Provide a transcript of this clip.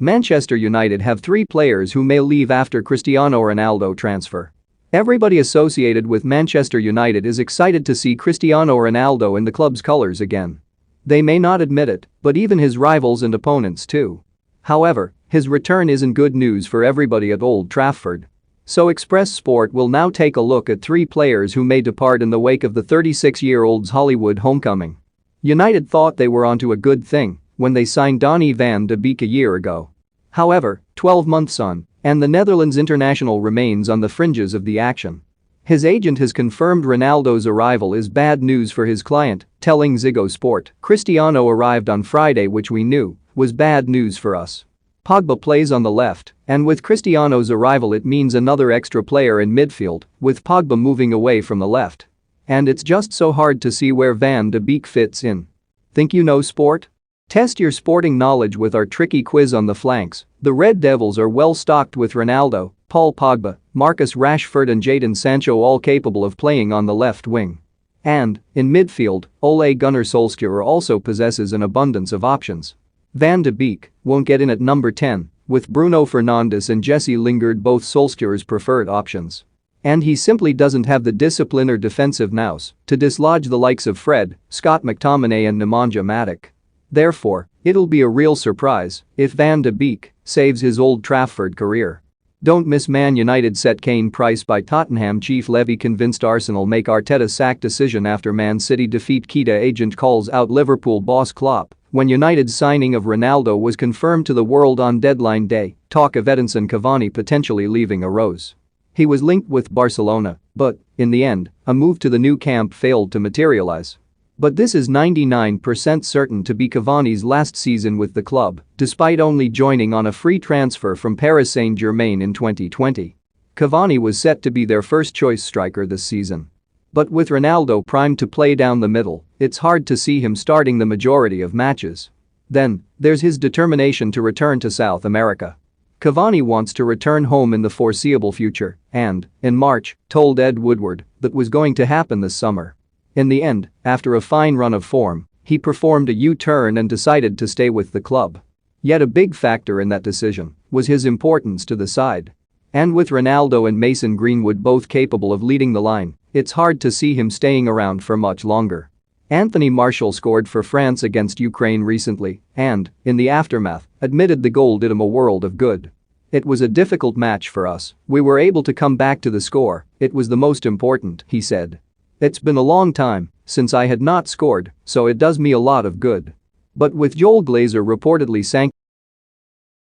Manchester United have 3 players who may leave after Cristiano Ronaldo transfer. Everybody associated with Manchester United is excited to see Cristiano Ronaldo in the club's colours again. They may not admit it, but even his rivals and opponents too. However, his return isn't good news for everybody at Old Trafford. So Express Sport will now take a look at 3 players who may depart in the wake of the 36-year-old's Hollywood homecoming. United thought they were onto a good thing when they signed Donny van de Beek a year ago. However, 12 months on, and the Netherlands international remains on the fringes of the action. His agent has confirmed Ronaldo's arrival is bad news for his client, telling Ziggo Sport, "Cristiano arrived on Friday, which we knew was bad news for us. Pogba plays on the left, and with Cristiano's arrival it means another extra player in midfield, with Pogba moving away from the left. And it's just so hard to see where Van de Beek fits in. Think you know sport? Test your sporting knowledge with our tricky quiz on the flanks. The Red Devils are well stocked with Ronaldo, Paul Pogba, Marcus Rashford and Jadon Sancho, all capable of playing on the left wing. And, in midfield, Ole Gunnar Solskjaer also possesses an abundance of options. Van de Beek won't get in at number 10, with Bruno Fernandes and Jesse Lingard both Solskjaer's preferred options. And he simply doesn't have the discipline or defensive nous to dislodge the likes of Fred, Scott McTominay and Nemanja Matic. Therefore, it'll be a real surprise if Van de Beek saves his Old Trafford career. Don't miss Man United set Kane Price by Tottenham chief Levy convinced Arsenal make Arteta sack decision after Man City defeat. Keita agent calls out Liverpool boss Klopp. When United's signing of Ronaldo was confirmed to the world on deadline day, talk of Edinson Cavani potentially leaving arose. He was linked with Barcelona, but, in the end, a move to the new camp failed to materialize. But this is 99% certain to be Cavani's last season with the club, despite only joining on a free transfer from Paris Saint-Germain in 2020. Cavani was set to be their first-choice striker this season. But with Ronaldo primed to play down the middle, it's hard to see him starting the majority of matches. Then, there's his determination to return to South America. Cavani wants to return home in the foreseeable future and, in March, told Ed Woodward that was going to happen this summer. In the end, after a fine run of form, he performed a U-turn and decided to stay with the club. Yet a big factor in that decision was his importance to the side. And with Ronaldo and Mason Greenwood both capable of leading the line, it's hard to see him staying around for much longer. Anthony Martial scored for France against Ukraine recently and, in the aftermath, admitted the goal did him a world of good. "It was a difficult match for us. We were able to come back to the score. It was the most important," he said. "It's been a long time since I had not scored, so it does me a lot of good." But with Joel Glazer reportedly sanctioned